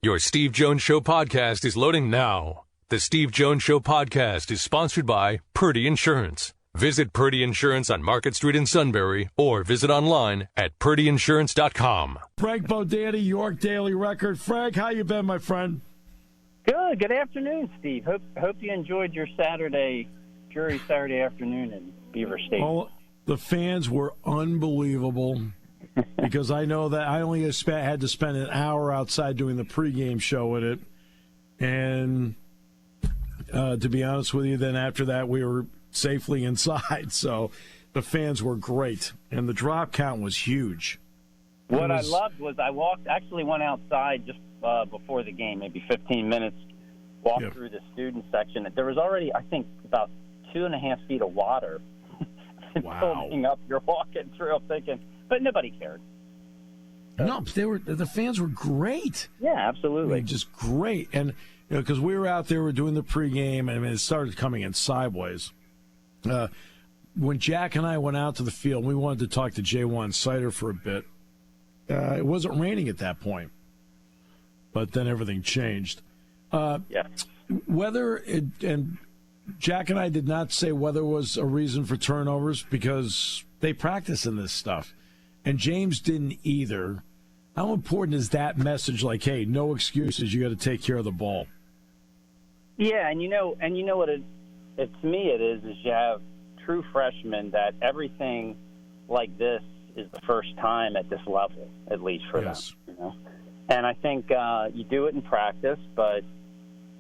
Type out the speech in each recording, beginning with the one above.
Your Steve Jones Show podcast is loading now. The Steve Jones Show podcast is sponsored by Purdy Insurance. Visit Purdy Insurance on Market Street in Sunbury or visit online at purdyinsurance.com. Frank Bodani, York Daily Record. Frank, how you been, my friend? Good. Good afternoon, Steve. Hope you enjoyed your Saturday afternoon in Beaver State. Oh, the fans were unbelievable because I know that I only had to spend an hour outside doing the pregame show at it. And to be honest with you, then after that, we were safely inside. So the fans were great, and the drop count was huge. What I loved was I went outside just before the game, maybe 15 minutes, walked through the student section. There was already, I think, about 2.5 feet of water building up. You're walking through, I'm thinking, but nobody cared. No, the fans were great. Yeah, absolutely. I mean, just great. And because we were out there, we were doing the pregame, and it started coming in sideways. When Jack and I went out to the field, we wanted to talk to J1 Sider for a bit. It wasn't raining at that point, but then everything changed. Weather, and Jack and I did not say weather was a reason for turnovers because they practice in this stuff. And James didn't either. How important is that message? Like, hey, no excuses. You got to take care of the ball. Yeah, and you know what to me it is you have true freshmen that everything like this is the first time at this level, at least for them. You know? And I think you do it in practice, but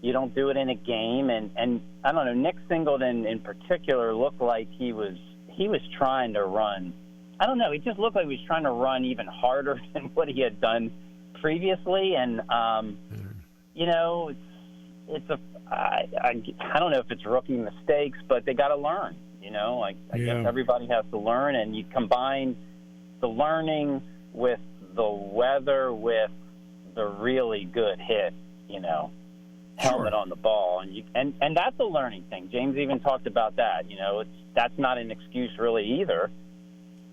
you don't do it in a game. And I don't know, Nick Singleton in particular looked like he was trying to run. I don't know. He just looked like he was trying to run even harder than what he had done previously. And, it's I don't know if it's rookie mistakes, but they got to learn. I guess everybody has to learn, and you combine the learning with the weather with the really good hit, helmet on the ball. And that's a learning thing. James even talked about that. That's not an excuse really either.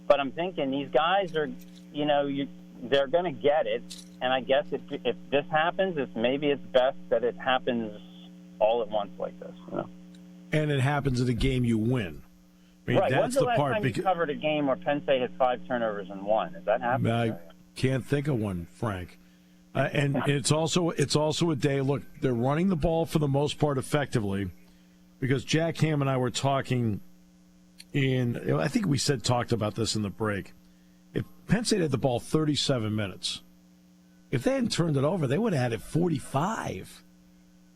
But I'm thinking these guys are, they're going to get it. And I guess if this happens, it's best that it happens all at once like this. And it happens in a game you win. I mean, right. That's When's the last part. time you covered a game where Penn State had 5 turnovers and won? Has that happened? I can't think of one, Frank. And it's also a day. Look, they're running the ball for the most part effectively, because Jack Ham and I were talking. I think we talked about this in the break. If Penn State had the ball 37 minutes, if they hadn't turned it over, they would have had it 45.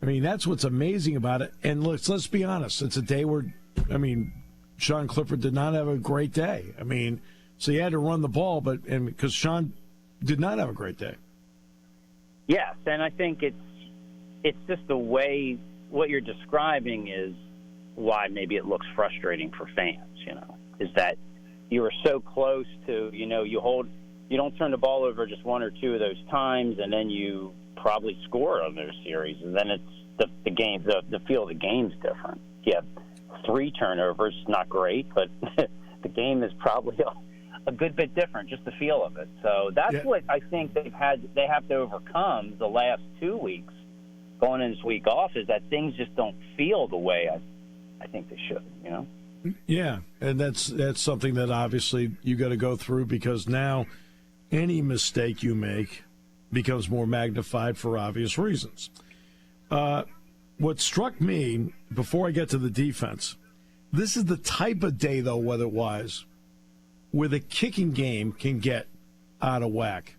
I mean, that's what's amazing about it. And let's be honest. It's a day where, Sean Clifford did not have a great day. So he had to run the ball, because Sean did not have a great day. Yes, and I think it's just the way what you're describing is why maybe it looks frustrating for fans, is that you are so close to, you don't turn the ball over just one or two of those times, and then you probably score on those series, and then it's the game, the feel of the game's different. If you have 3 turnovers, not great, but the game is probably a good bit different, just the feel of it. So that's what I think they have to overcome the last 2 weeks going into this week off, is that things just don't feel the way I think they should, Yeah, and that's something that obviously you got to go through, because now any mistake you make becomes more magnified for obvious reasons. What struck me, before I get to the defense, this is the type of day, though, weather-wise, where the kicking game can get out of whack.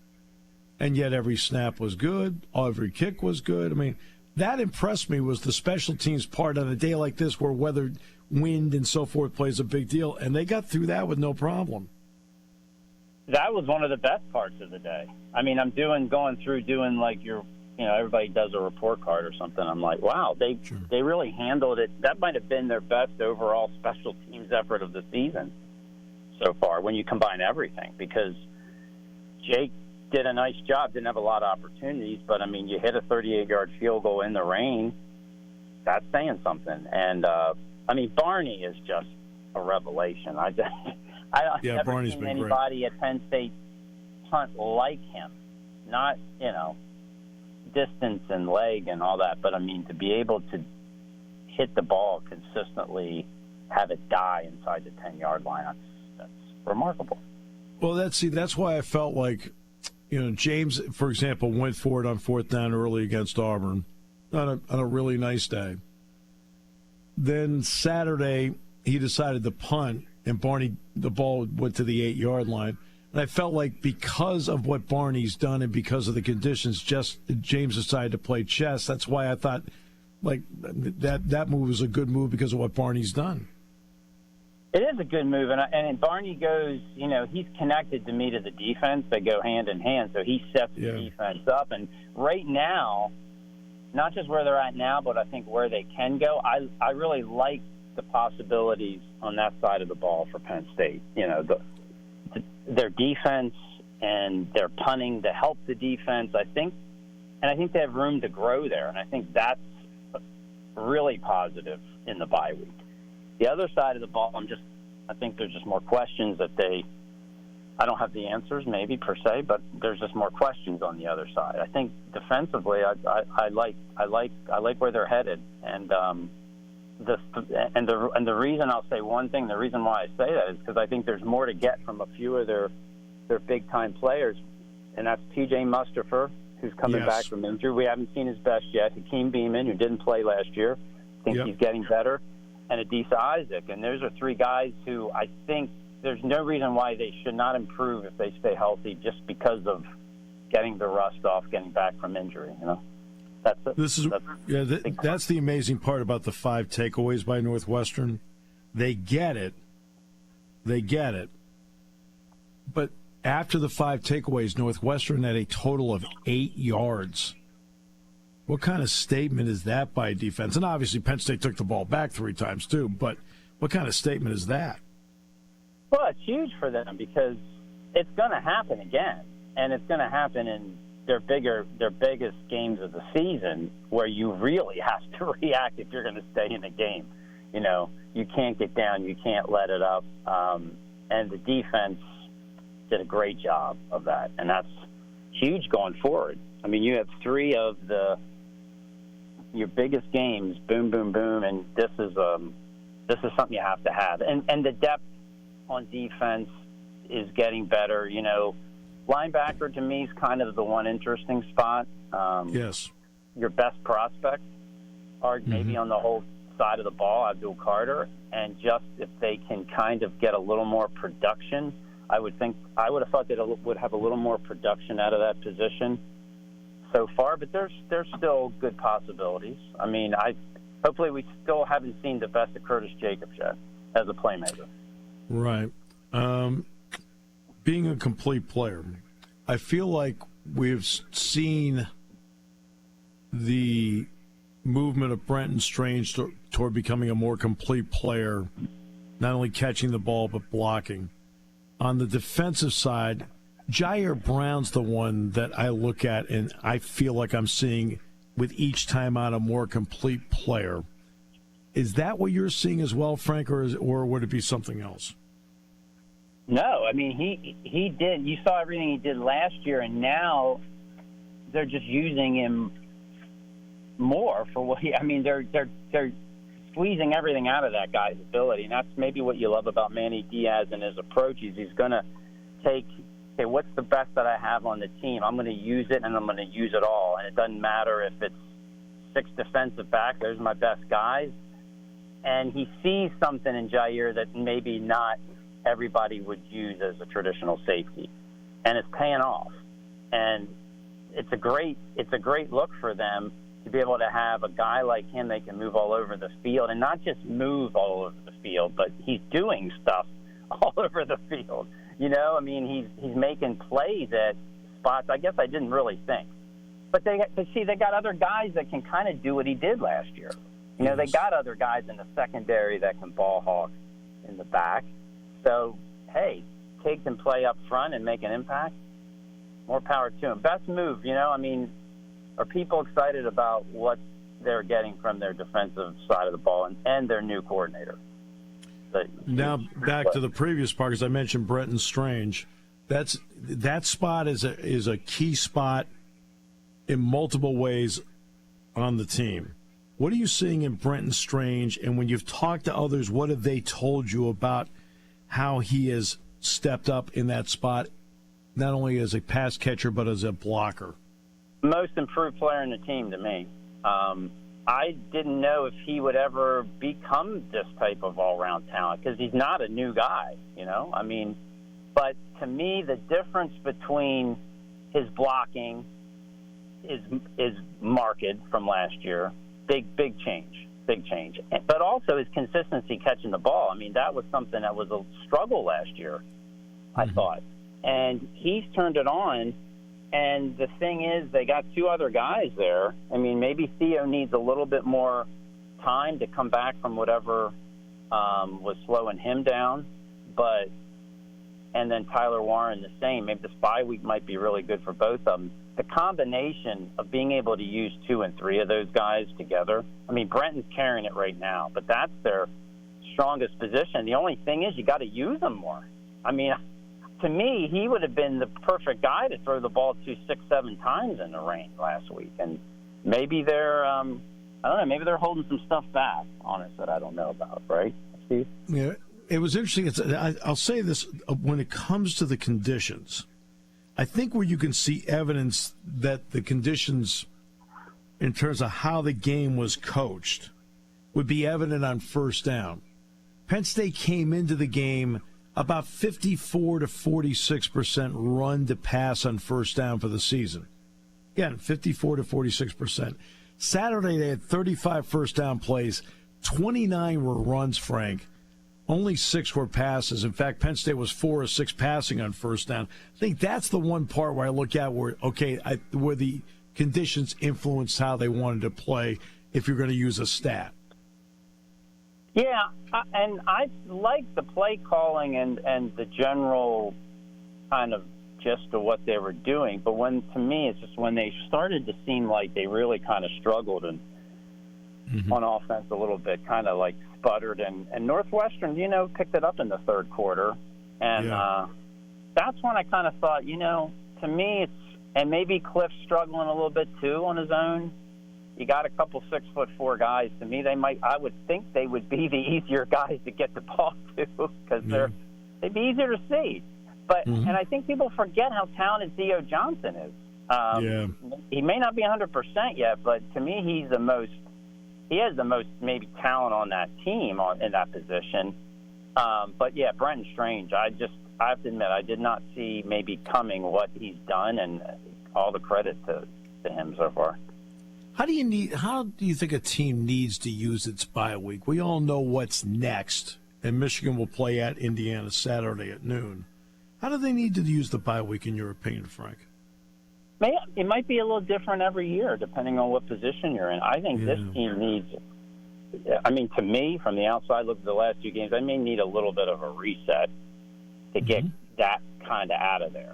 And yet every snap was good, every kick was good. That impressed me, was the special teams part on a day like this where weather, wind, and so forth plays a big deal, and they got through that with no problem. That was one of the best parts of the day. I'm going through like your, everybody does a report card or something. I'm like, wow, they really handled it. That might have been their best overall special teams effort of the season so far when you combine everything, because Jake did a nice job, didn't have a lot of opportunities, but, you hit a 38-yard field goal in the rain. That's saying something. And, Barney is just a revelation. I've never Barney's seen been anybody great at Penn State punt like him. Not distance and leg and all that, but I mean, to be able to hit the ball consistently, have it die inside the 10-yard line, that's remarkable. Well, that's why I felt like, James, for example, went for it on fourth down early against Auburn on a really nice day. Then Saturday, he decided to punt, and the ball went to the 8-yard line. And I felt like because of what Barney's done and because of the conditions, James decided to play chess. That's why I thought like that move was a good move because of what Barney's done. It is a good move, and Barney goes, he's connected to me to the defense. They go hand in hand, so he sets the defense up. And right now, not just where they're at now, but I think where they can go, I really like the possibilities on that side of the ball for Penn State. Their defense and their punting to help the defense, I think they have room to grow there, and I think that's really positive in the bye week. The other side of the ball, I think there's just more questions that I don't have the answers maybe per se, but there's just more questions on the other side. I think defensively, I like where they're headed, and the reason I'll say one thing, the reason why I say that is because I think there's more to get from a few of their big time players, and that's T.J. Mustafer, who's coming back from injury. We haven't seen his best yet. Hakeem Beamon, who didn't play last year, I think he's getting better, and Adisa Isaac. And those are three guys who I think there's no reason why they should not improve if they stay healthy just because of getting the rust off, getting back from injury, That's it. That's the amazing part about the 5 takeaways by Northwestern. They get it. But after the 5 takeaways, Northwestern had a total of 8 yards. What kind of statement is that by defense? And obviously Penn State took the ball back 3 times too, but what kind of statement is that? Well, it's huge for them because it's going to happen again, and it's going to happen in their biggest games of the season where you really have to react if you're going to stay in the game. You can't get down, you can't let it up, and the defense did a great job of that, and that's huge going forward. I mean, you have 3 of your biggest games, boom, boom, boom, and this is something you have to have, and the depth on defense is getting better. Linebacker to me is kind of the one interesting spot. Yes, your best prospects are maybe on the whole side of the ball, Abdul Carter, and just if they can kind of get a little more production, I would have thought that it would have a little more production out of that position so far, but there's still good possibilities. I mean, hopefully we still haven't seen the best of Curtis Jacobs yet as a playmaker. Right. Being a complete player, I feel like we've seen the movement of Brenton Strange toward becoming a more complete player, not only catching the ball but blocking. On the defensive side, Jair Brown's the one that I look at and I feel like I'm seeing with each time out a more complete player. Is that what you're seeing as well, Frank, or would it be something else? No, I mean he did. You saw everything he did last year, and now they're just using him more for what he. I mean, they're squeezing everything out of that guy's ability, and that's maybe what you love about Manny Diaz and his approach. He's going to take, okay, what's the best that I have on the team? I'm going to use it, and I'm going to use it all, and it doesn't matter if it's 6 defensive backs. Those are my best guys, and he sees something in Jair that maybe not everybody would use as a traditional safety, and it's paying off. And it's a great look for them to be able to have a guy like him that can move all over the field, and not just move all over the field, but he's doing stuff all over the field. I mean, he's making plays at spots I guess I didn't really think. But they got other guys that can kind of do what he did last year. They got other guys in the secondary that can ball hawk in the back. So, hey, kid can play up front and make an impact. More power to him. Best move, I mean, are people excited about what they're getting from their defensive side of the ball and their new coordinator? Now, back to the previous part, because I mentioned Brenton Strange. That spot is a key spot in multiple ways on the team. What are you seeing in Brenton Strange? And when you've talked to others, what have they told you about how he has stepped up in that spot, not only as a pass catcher but as a blocker? Most improved player in the team to me. I didn't know if he would ever become this type of all-round talent because he's not a new guy, you know? I mean, but to me, the difference between his blocking is marked from last year. Big change. But also his consistency catching the ball. I mean, that was something that was a struggle last year, I thought. And he's turned it on. And the thing is, they got two other guys there. I mean, maybe Theo needs a little bit more time to come back from whatever was slowing him down. And then Tyler Warren the same. Maybe this bye week might be really good for both of them. The combination of being able to use 2 and 3 of those guys together. I mean, Brenton's carrying it right now, but that's their strongest position. The only thing is you got to use them more. I mean, to me, he would have been the perfect guy to throw the ball 2, 6, 7 times in the rain last week. And maybe they're, I don't know, maybe they're holding some stuff back on us that I don't know about, right, Steve? Yeah, it was interesting. I'll say this, when it comes to the conditions, I think where you can see evidence that the conditions in terms of how the game was coached would be evident on first down. Penn State came into the game about 54 to 46% run to pass on first down for the season. Again, 54 to 46%. Saturday, they had 35 first down plays. 29 were runs, Frank. Only 6 were passes. In fact, Penn State was 4 or 6 passing on first down. I think that's the one part where I look at where the conditions influenced how they wanted to play if you're going to use a stat. Yeah, and I like the play calling and the general kind of gist of what they were doing. But to me, it's just when they started to seem like they really kind of struggled and on offense a little bit, kind of like sputtered. And Northwestern, picked it up in the third quarter. And that's when I kind of thought, to me, and maybe Cliff's struggling a little bit too on his own. You got a couple 6'4" guys. To me, I would think they would be the easier guys to get the ball to because they'd be easier to see. But and I think people forget how talented Theo Johnson is. He may not be 100% yet, but to me, he has the most maybe talent on that team in that position. But yeah, Brenton Strange. I have to admit, I did not see maybe coming what he's done, and all the credit to him so far. How do you think a team needs to use its bye week? We all know what's next, and Michigan will play at Indiana Saturday at noon. How do they need to use the bye week, in your opinion, Frank? It might be a little different every year, depending on what position you're in. I think this team needs, to me, from the outside look at the last 2 games, I may need a little bit of a reset to get that kind of out of there,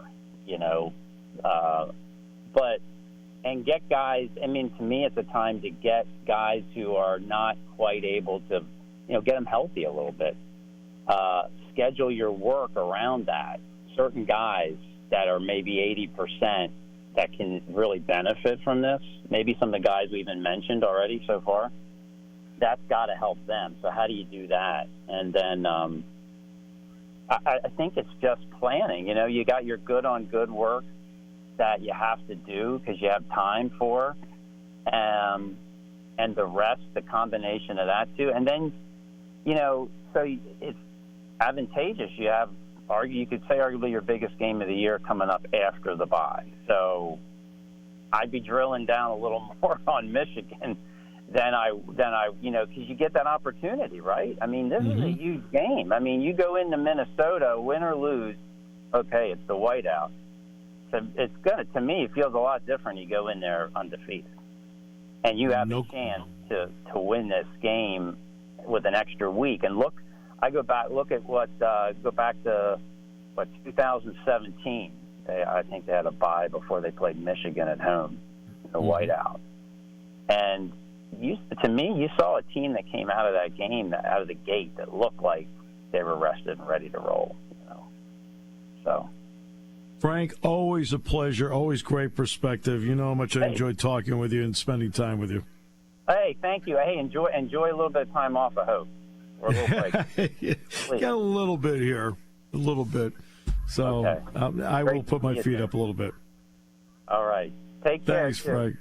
and get guys, to me, it's a time to get guys who are not quite able to, get them healthy a little bit. Schedule your work around that. Certain guys that are maybe 80% that can really benefit from this, maybe some of the guys we even mentioned already so far, that's got to help them. So how do you do that? And then I think it's just planning. You got your good work that you have to do because you have time for, and the rest, the combination of that too. And then, so it's advantageous. You could say arguably your biggest game of the year coming up after the bye. So I'd be drilling down a little more on Michigan than I because you get that opportunity, right? This is a huge game. You go into Minnesota, win or lose, okay, it's the whiteout. It's good. To me, it feels a lot different. You go in there undefeated, and you have a chance to win this game with an extra week. And go back to 2017. I think they had a bye before they played Michigan at home, the whiteout. And to me, you saw a team that came out of that game, out of the gate, that looked like they were rested and ready to roll. So. Frank, always a pleasure. Always great perspective. You know how much I enjoyed talking with you and spending time with you. Hey, thank you. Hey, enjoy a little bit of time off, I hope. Or a little break. Got a little bit here. A little bit. So okay. I will put my feet up a little bit. All right. Take care. Thanks, Frank.